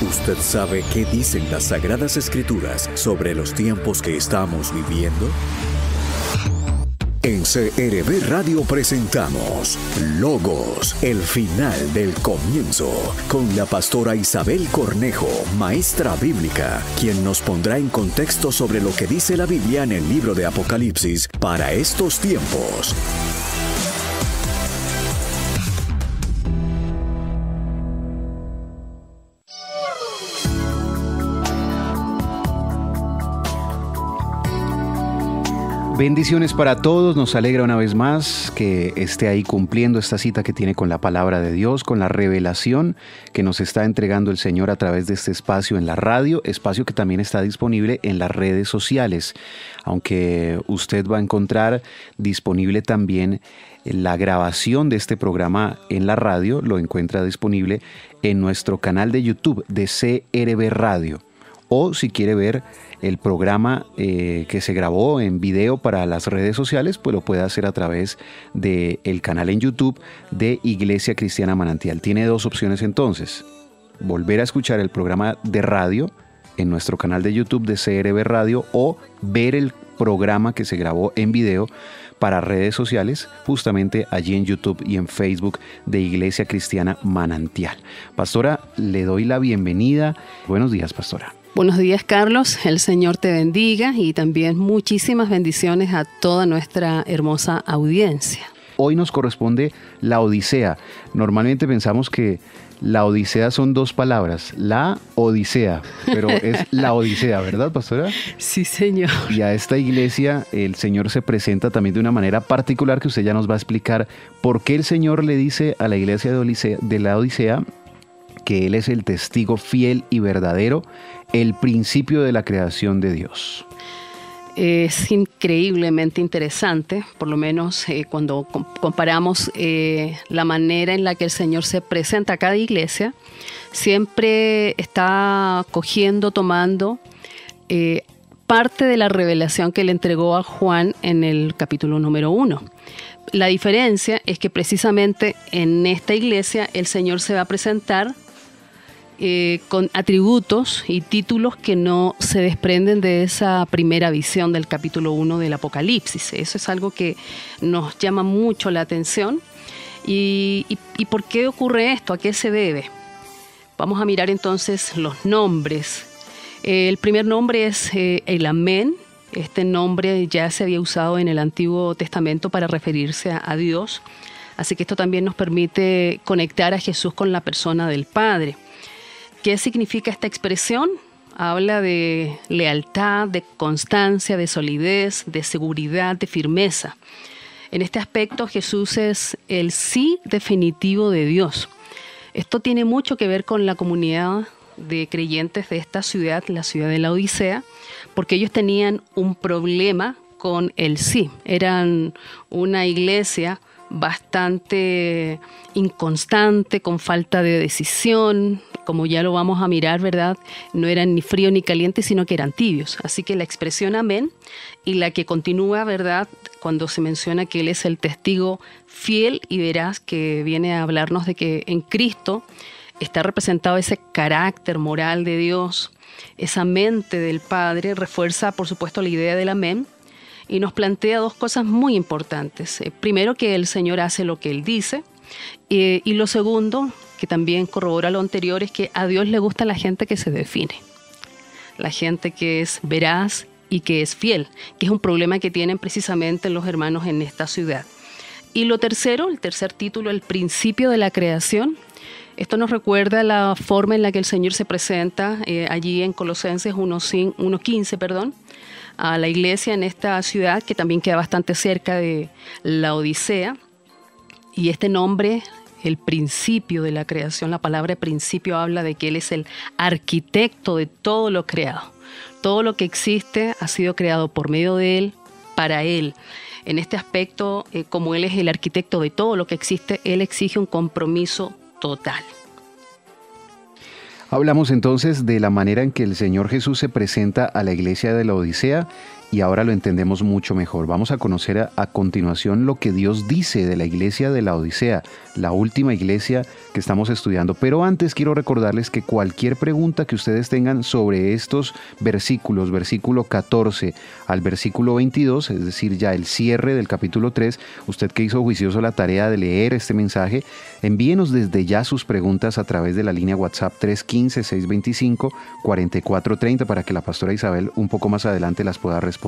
¿Usted sabe qué dicen las Sagradas Escrituras sobre los tiempos que estamos viviendo? En CRB Radio presentamos Logos, el final del comienzo, con la pastora Isabel Cornejo, maestra bíblica, quien nos pondrá en contexto sobre lo que dice la Biblia en el libro de Apocalipsis para estos tiempos. Bendiciones para todos, nos alegra una vez más que esté ahí cumpliendo esta cita que tiene con la palabra de Dios, con la revelación que nos está entregando el Señor a través de este espacio en la radio, espacio que también está disponible en las redes sociales, aunque usted va a encontrar disponible también la grabación de este programa en la radio, lo encuentra disponible en nuestro canal de YouTube de CRB Radio, o si quiere ver el programa que se grabó en video para las redes sociales, pues lo puede hacer a través del canal en YouTube de Iglesia Cristiana Manantial. Tiene dos opciones entonces: volver a escuchar el programa de radio en nuestro canal de YouTube de CRB Radio, o ver el programa que se grabó en video para redes sociales, justamente allí en YouTube y en Facebook de Iglesia Cristiana Manantial. Pastora, le doy la bienvenida. Buenos días, pastora. Buenos días, Carlos. El Señor te bendiga y también muchísimas bendiciones a toda nuestra hermosa audiencia. Hoy nos corresponde la Odisea. Normalmente pensamos que la Odisea son dos palabras, la Odisea, pero es la Odisea, ¿verdad, pastora? Sí, Señor. Y a esta iglesia el Señor se presenta también de una manera particular que usted ya nos va a explicar por qué el Señor le dice a la iglesia de la Odisea que Él es el testigo fiel y verdadero, el principio de la creación de Dios. Es increíblemente interesante, por lo menos cuando comparamos la manera en la que el Señor se presenta a cada iglesia, siempre está tomando parte de la revelación que le entregó a Juan en el capítulo número 1. La diferencia es que precisamente en esta iglesia el Señor se va a presentar con atributos y títulos que no se desprenden de esa primera visión del capítulo 1 del Apocalipsis. Eso es algo que nos llama mucho la atención. ¿Y por qué ocurre esto? ¿A qué se debe? Vamos a mirar entonces los nombres. El primer nombre es el Amén. Este nombre ya se había usado en el Antiguo Testamento para referirse a Dios. Así que esto también nos permite conectar a Jesús con la persona del Padre. ¿Qué significa esta expresión? Habla de lealtad, de constancia, de solidez, de seguridad, de firmeza. En este aspecto, Jesús es el sí definitivo de Dios. Esto tiene mucho que ver con la comunidad de creyentes de esta ciudad, la ciudad de la Odisea, porque ellos tenían un problema con el sí. Eran una iglesia bastante inconstante, con falta de decisión. Como ya lo vamos a mirar, ¿verdad? No eran ni frío ni caliente, sino que eran tibios. Así que la expresión amén y la que continúa, ¿verdad? Cuando se menciona que Él es el testigo fiel y veraz, que viene a hablarnos de que en Cristo está representado ese carácter moral de Dios, esa mente del Padre, refuerza, por supuesto, la idea del amén y nos plantea dos cosas muy importantes. Primero, que el Señor hace lo que Él dice, y lo segundo, que también corrobora lo anterior, es que a Dios le gusta la gente que se define, la gente que es veraz y que es fiel, que es un problema que tienen precisamente los hermanos en esta ciudad. Y lo tercero, el tercer título, el principio de la creación. Esto nos recuerda la forma en la que el Señor se presenta allí en Colosenses 1:15, a la iglesia en esta ciudad, que también queda bastante cerca de la Odisea. Y este nombre, el principio de la creación, la palabra principio habla de que Él es el arquitecto de todo lo creado. Todo lo que existe ha sido creado por medio de Él, para Él. En este aspecto, como Él es el arquitecto de todo lo que existe, Él exige un compromiso total. Hablamos entonces de la manera en que el Señor Jesús se presenta a la iglesia de la Odisea y ahora lo entendemos mucho mejor. Vamos a conocer a continuación lo que Dios dice de la iglesia de la Odisea, la última iglesia que estamos estudiando. Pero antes quiero recordarles que cualquier pregunta que ustedes tengan sobre estos versículos, versículo 14 al versículo 22, es decir, ya el cierre del capítulo 3, usted que hizo juicioso la tarea de leer este mensaje, envíenos desde ya sus preguntas a través de la línea WhatsApp 315-625-4430 para que la pastora Isabel un poco más adelante las pueda responder.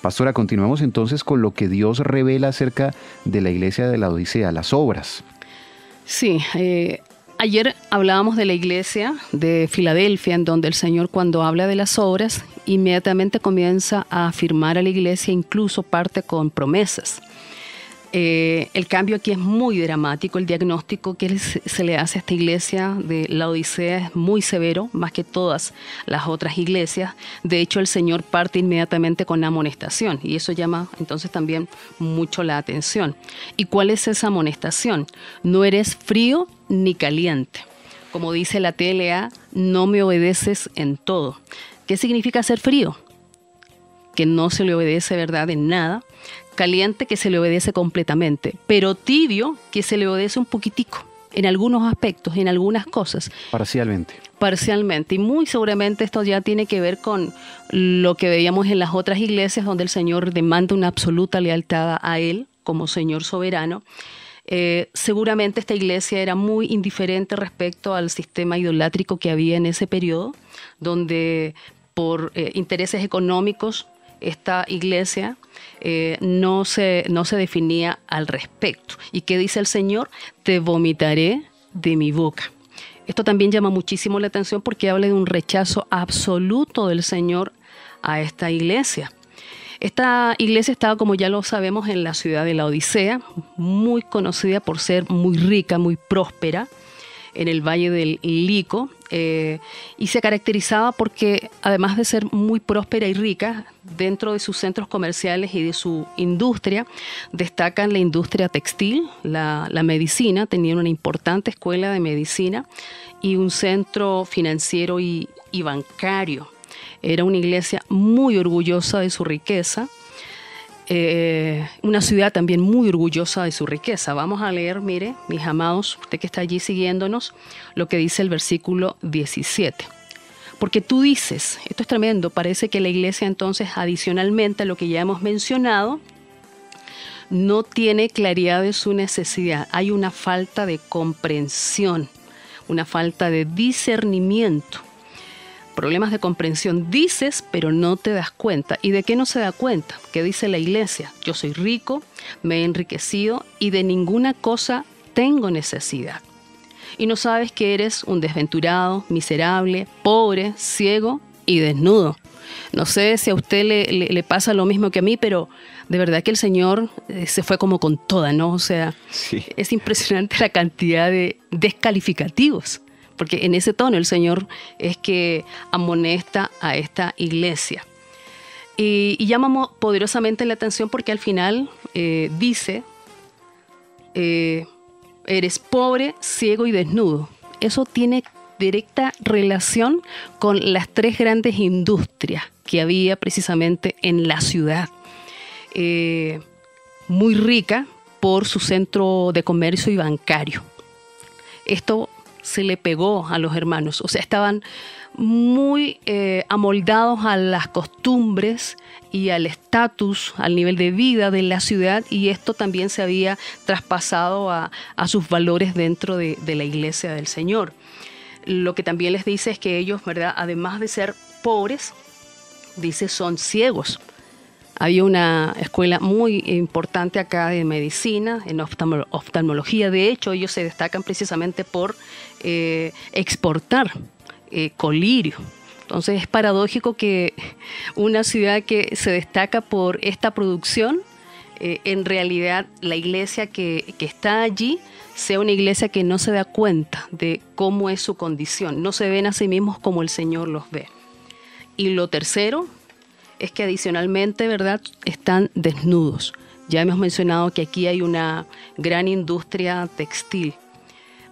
Pastora, continuemos entonces con lo que Dios revela acerca de la iglesia de la Odisea, las obras. Sí, ayer hablábamos de la iglesia de Filadelfia, en donde el Señor, cuando habla de las obras, inmediatamente comienza a afirmar a la iglesia, incluso parte con promesas. El cambio aquí es muy dramático. El diagnóstico que se le hace a esta iglesia de la Odisea es muy severo, más que todas las otras iglesias. De hecho, el Señor parte inmediatamente con amonestación, y eso llama entonces también mucho la atención. ¿Y cuál es esa amonestación? No eres frío ni caliente. Como dice la TLA, no me obedeces en todo. ¿Qué significa ser frío? Que no se le obedece, ¿verdad?, en nada. Caliente, que se le obedece completamente, pero tibio, que se le obedece un poquitico, en algunos aspectos, en algunas cosas. Parcialmente, y muy seguramente esto ya tiene que ver con lo que veíamos en las otras iglesias, donde el Señor demanda una absoluta lealtad a Él como Señor soberano. Seguramente esta iglesia era muy indiferente respecto al sistema idolátrico que había en ese periodo, donde por intereses económicos esta iglesia no se definía al respecto. ¿Y qué dice el Señor? Te vomitaré de mi boca. Esto también llama muchísimo la atención porque habla de un rechazo absoluto del Señor a esta iglesia. Esta iglesia estaba, como ya lo sabemos, en la ciudad de la Odisea, muy conocida por ser muy rica, muy próspera, en el Valle del Lico, y se caracterizaba porque, además de ser muy próspera y rica, dentro de sus centros comerciales y de su industria, destacan la industria textil, la medicina. Tenían una importante escuela de medicina y un centro financiero y bancario. Era una iglesia muy orgullosa de su riqueza. Una ciudad también muy orgullosa de su riqueza. Vamos a leer, mire, mis amados, usted que está allí siguiéndonos, lo que dice el versículo 17. Porque tú dices, esto es tremendo, parece que la iglesia entonces, adicionalmente a lo que ya hemos mencionado, no tiene claridad de su necesidad. Hay una falta de comprensión, una falta de discernimiento. Problemas de comprensión. Dices, pero no te das cuenta. ¿Y de qué no se da cuenta? ¿Qué dice la iglesia? Yo soy rico, me he enriquecido y de ninguna cosa tengo necesidad. Y no sabes que eres un desventurado, miserable, pobre, ciego y desnudo. No sé si a usted le pasa lo mismo que a mí, pero de verdad que el Señor se fue como con toda, ¿no? O sea, sí. Es impresionante la cantidad de descalificativos. Porque en ese tono el Señor es que amonesta a esta iglesia. Y llama poderosamente la atención porque al final dice, eres pobre, ciego y desnudo. Eso tiene directa relación con las tres grandes industrias que había precisamente en la ciudad. Muy rica por su centro de comercio y bancario. Esto se le pegó a los hermanos, o sea, estaban muy amoldados a las costumbres y al estatus, al nivel de vida de la ciudad, y esto también se había traspasado a sus valores dentro de la iglesia del Señor. Lo que también les dice es que ellos, ¿verdad?, además de ser pobres, dice, son ciegos. Había una escuela muy importante acá de medicina, en oftalmología. De hecho, ellos se destacan precisamente por exportar colirio. Entonces es paradójico que una ciudad que se destaca por esta producción, en realidad la iglesia que está allí sea una iglesia que no se da cuenta de cómo es su condición. No se ven a sí mismos como el Señor los ve. Y lo tercero es que adicionalmente, ¿verdad?, están desnudos. Ya hemos mencionado que aquí hay una gran industria textil.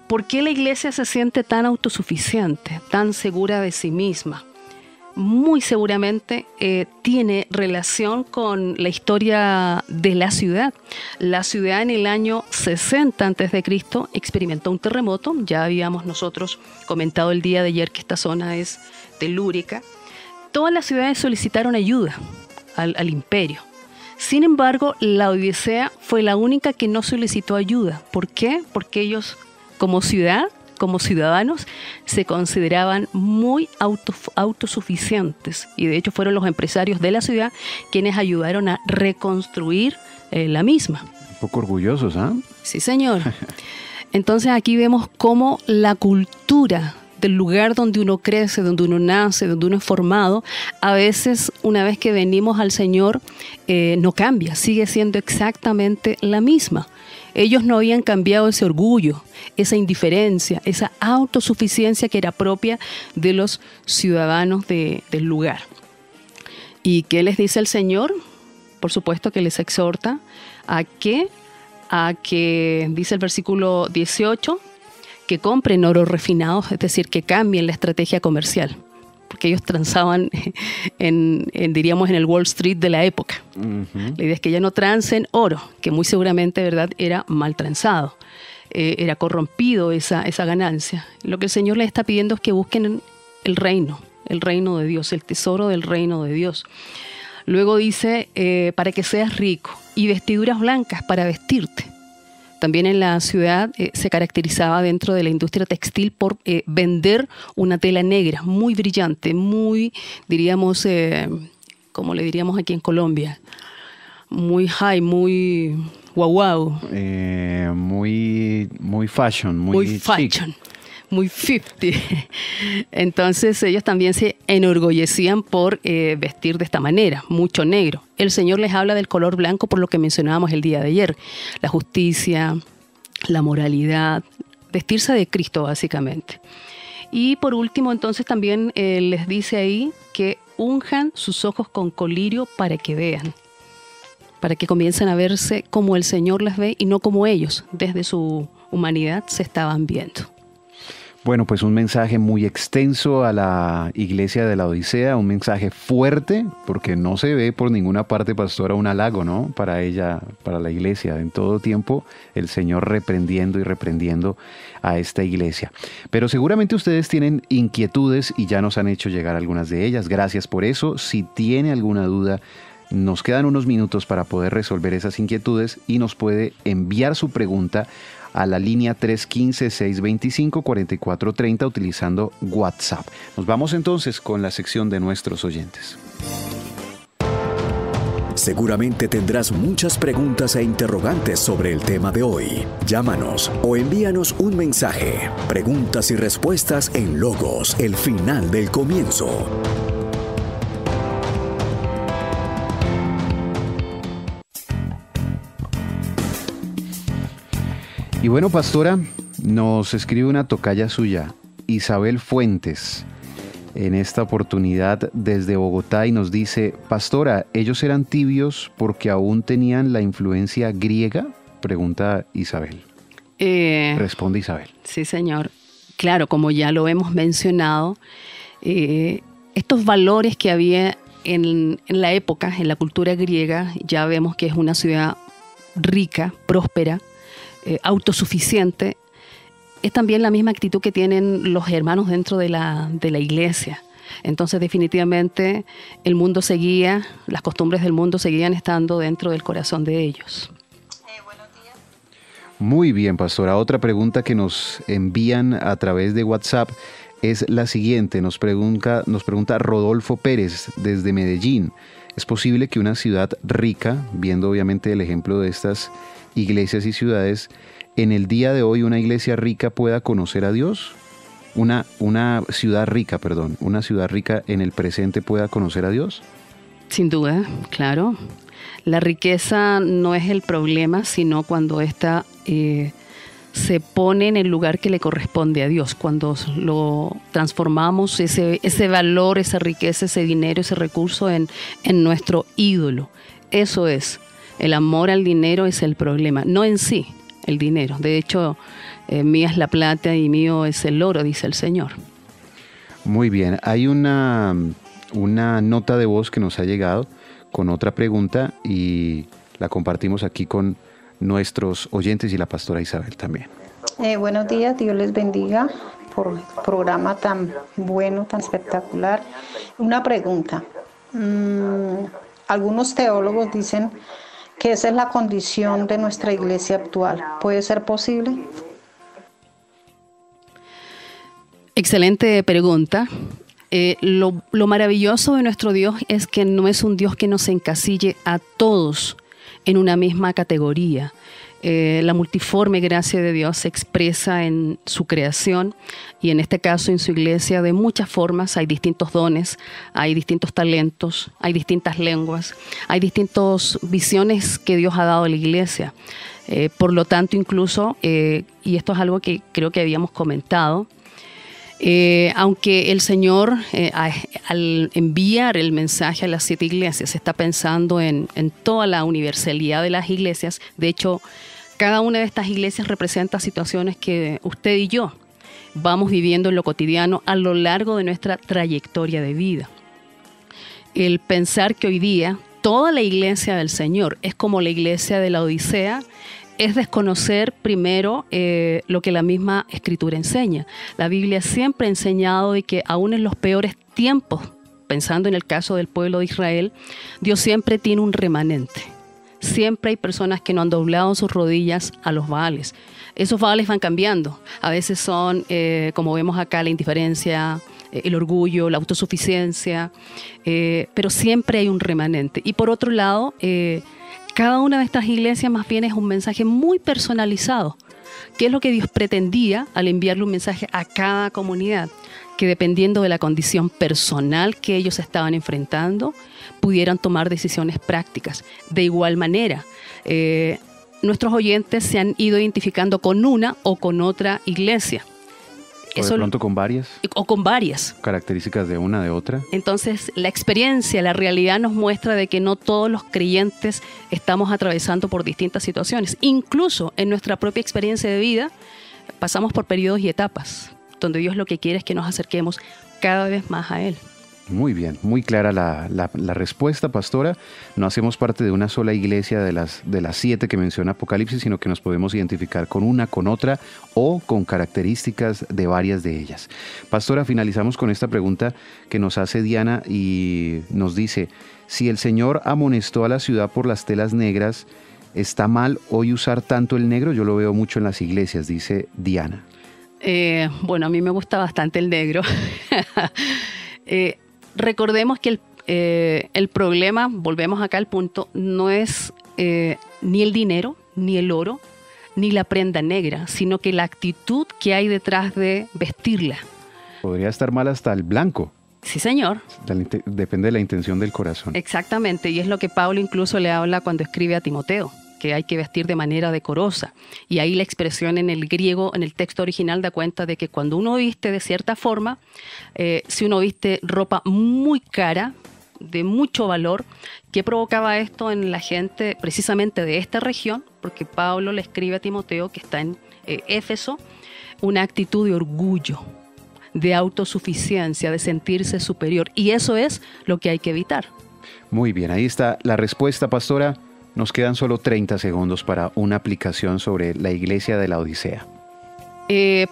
¿Por qué la iglesia se siente tan autosuficiente, tan segura de sí misma? muy seguramente tiene relación con la historia de la ciudad. La ciudad en el año 60 a.C. experimentó un terremoto. Ya habíamos nosotros comentado el día de ayer que esta zona es telúrica. Todas las ciudades solicitaron ayuda al imperio. Sin embargo, la Odisea fue la única que no solicitó ayuda. ¿Por qué? Porque ellos, como ciudad, como ciudadanos, se consideraban muy autosuficientes, y de hecho fueron los empresarios de la ciudad quienes ayudaron a reconstruir la misma. Un poco orgullosos, ¿ah? Sí, señor. Entonces aquí vemos cómo la cultura del lugar donde uno crece, donde uno nace, donde uno es formado, a veces una vez que venimos al Señor no cambia, sigue siendo exactamente la misma. Ellos no habían cambiado ese orgullo, esa indiferencia, esa autosuficiencia que era propia de los ciudadanos del lugar. ¿Y qué les dice el Señor? Por supuesto que les exhorta a que, dice el versículo 18, que compren oro refinado, es decir, que cambien la estrategia comercial, porque ellos transaban diríamos, en el Wall Street de la época. La idea es que ya no transen oro, que muy seguramente, ¿verdad?, era mal transado, era corrompido esa ganancia. Lo que el Señor les está pidiendo es que busquen el reino de Dios, el tesoro del reino de Dios. Luego dice, para que seas rico, y vestiduras blancas para vestirte. También en la ciudad se caracterizaba dentro de la industria textil por vender una tela negra muy brillante, muy, diríamos, como le diríamos aquí en Colombia, muy high, muy guau. Muy fashion, muy fashion. chic. Muy 50. Entonces ellos también se enorgullecían por vestir de esta manera, mucho negro. El Señor les habla del color blanco por lo que mencionábamos el día de ayer. La justicia, la moralidad, vestirse de Cristo básicamente. Y por último entonces también les dice ahí que unjan sus ojos con colirio para que vean, para que comiencen a verse como el Señor las ve y no como ellos desde su humanidad se estaban viendo. Bueno, pues un mensaje muy extenso a la iglesia de la Odisea, un mensaje fuerte, porque no se ve por ninguna parte, pastora, un halago, ¿no? Para ella, para la iglesia. En todo tiempo, el Señor reprendiendo a esta iglesia. Pero seguramente ustedes tienen inquietudes y ya nos han hecho llegar algunas de ellas. Gracias por eso. Si tiene alguna duda, nos quedan unos minutos para poder resolver esas inquietudes y nos puede enviar su pregunta a la línea 315-625-4430 utilizando WhatsApp. Nos vamos entonces con la sección de nuestros oyentes. Seguramente tendrás muchas preguntas e interrogantes sobre el tema de hoy. Llámanos o envíanos un mensaje. Preguntas y respuestas en Logos, el final del comienzo. Y bueno, pastora, nos escribe una tocaya suya, Isabel Fuentes, en esta oportunidad desde Bogotá, y nos dice: pastora, ¿ellos eran tibios porque aún tenían la influencia griega? Pregunta Isabel. Responde Isabel. Sí, señor. Claro, como ya lo hemos mencionado, estos valores que había en la época, en la cultura griega, ya vemos que es una ciudad rica, próspera, autosuficiente. Es también la misma actitud que tienen los hermanos dentro de la iglesia. Entonces, definitivamente, el mundo seguía, las costumbres del mundo seguían estando dentro del corazón de ellos. Buenos días. Muy bien, pastora. Otra pregunta que nos envían a través de WhatsApp es la siguiente. Nos pregunta Rodolfo Pérez desde Medellín. ¿Es posible que una ciudad rica, viendo obviamente el ejemplo de estas iglesias y ciudades, en el día de hoy una iglesia rica pueda conocer a Dios? Una ciudad rica en el presente pueda conocer a Dios? Sin duda, claro. La riqueza no es el problema, sino cuando ésta se pone en el lugar que le corresponde a Dios, cuando lo transformamos, ese valor, esa riqueza, ese dinero, ese recurso en nuestro ídolo. Eso es. El amor al dinero es el problema, no en sí el dinero. De hecho, mía es la plata y mío es el oro, dice el Señor. Muy bien. Hay una una nota de voz que nos ha llegado con otra pregunta y la compartimos aquí con nuestros oyentes y la pastora Isabel también. Buenos días, Dios les bendiga por el programa tan bueno, tan espectacular. Una pregunta. Algunos teólogos dicen que esa es la condición de nuestra iglesia actual. ¿Puede ser posible? Excelente pregunta. Lo maravilloso de nuestro Dios es que no es un Dios que nos encasille a todos en una misma categoría. La multiforme gracia de Dios se expresa en su creación y en este caso en su iglesia de muchas formas. Hay distintos dones, hay distintos talentos, hay distintas lenguas, hay distintas visiones que Dios ha dado a la iglesia. Por lo tanto, incluso, y esto es algo que creo que habíamos comentado, aunque el Señor al enviar el mensaje a las 7 iglesias está pensando en toda la universalidad de las iglesias. De hecho, cada una de estas iglesias representa situaciones que usted y yo vamos viviendo en lo cotidiano a lo largo de nuestra trayectoria de vida. El pensar que hoy día toda la iglesia del Señor es como la iglesia de la Odisea es desconocer primero lo que la misma Escritura enseña. La Biblia siempre ha enseñado de que aún en los peores tiempos, pensando en el caso del pueblo de Israel, Dios siempre tiene un remanente. Siempre hay personas que no han doblado sus rodillas a los Baales. Esos Baales van cambiando. A veces son, como vemos acá, la indiferencia, el orgullo, la autosuficiencia, pero siempre hay un remanente. Y por otro lado, cada una de estas iglesias más bien es un mensaje muy personalizado. ¿Qué es lo que Dios pretendía al enviarle un mensaje a cada comunidad? Que dependiendo de la condición personal que ellos estaban enfrentando, pudieran tomar decisiones prácticas. De igual manera, nuestros oyentes se han ido identificando con una o con otra iglesia. O de pronto con varias. O con varias. Características de una, de otra. Entonces, la experiencia, la realidad nos muestra de que no todos los creyentes estamos atravesando por distintas situaciones. Incluso en nuestra propia experiencia de vida, pasamos por periodos y etapas, donde Dios lo que quiere es que nos acerquemos cada vez más a Él. Muy bien, muy clara la respuesta, pastora. No hacemos parte de una sola iglesia de las 7 que menciona Apocalipsis, sino que nos podemos identificar con una, con otra o con características de varias de ellas. Pastora, finalizamos con esta pregunta que nos hace Diana y nos dice: si el Señor amonestó a la ciudad por las telas negras, ¿está mal hoy usar tanto el negro? Yo lo veo mucho en las iglesias, dice Diana. Bueno, a mí me gusta bastante el negro. Recordemos que el problema, volvemos acá al punto, no es ni el dinero, ni el oro, ni la prenda negra, sino que la actitud que hay detrás de vestirla. Podría estar mal hasta el blanco. Sí, señor. Depende de la intención del corazón. Exactamente, y es lo que Pablo incluso le habla cuando escribe a Timoteo, que hay que vestir de manera decorosa. Y ahí la expresión en el griego, en el texto original, da cuenta de que cuando uno viste de cierta forma, si uno viste ropa muy cara, de mucho valor, ¿qué provocaba esto en la gente precisamente de esta región? Porque Pablo le escribe a Timoteo, que está en Éfeso, una actitud de orgullo, de autosuficiencia, de sentirse superior. Y eso es lo que hay que evitar. Muy bien, ahí está la respuesta, pastora. Nos quedan solo 30 segundos para una aplicación sobre la iglesia de la Odisea.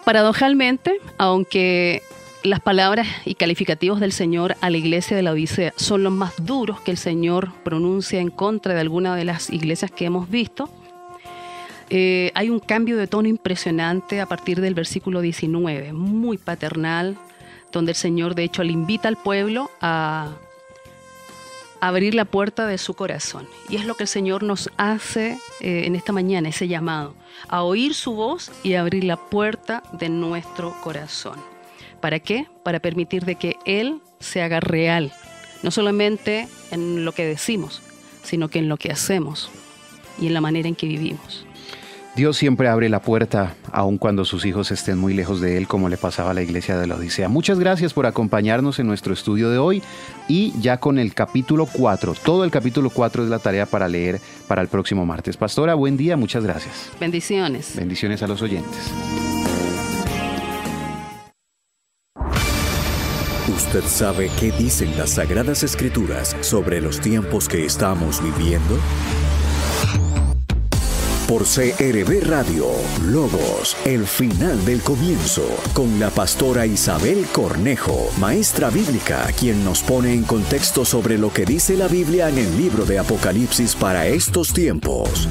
Paradojalmente, aunque las palabras y calificativos del Señor a la iglesia de la Odisea son los más duros que el Señor pronuncia en contra de alguna de las iglesias que hemos visto, hay un cambio de tono impresionante a partir del versículo 19, muy paternal, donde el Señor de hecho le invita al pueblo a abrir la puerta de su corazón. Y es lo que el Señor nos hace en esta mañana, ese llamado, a oír su voz y a abrir la puerta de nuestro corazón. ¿Para qué? Para permitir de que Él se haga real, no solamente en lo que decimos, sino que en lo que hacemos y en la manera en que vivimos. Dios siempre abre la puerta, aun cuando sus hijos estén muy lejos de Él, como le pasaba a la iglesia de la Odisea. Muchas gracias por acompañarnos en nuestro estudio de hoy y ya con el capítulo 4. Todo el capítulo 4 es la tarea para leer para el próximo martes. Pastora, buen día, muchas gracias. Bendiciones. Bendiciones a los oyentes. ¿Usted sabe qué dicen las Sagradas Escrituras sobre los tiempos que estamos viviendo? Por CRB Radio, Logos, el final del comienzo, con la pastora Isabel Cornejo, maestra bíblica, quien nos pone en contexto sobre lo que dice la Biblia en el libro de Apocalipsis para estos tiempos.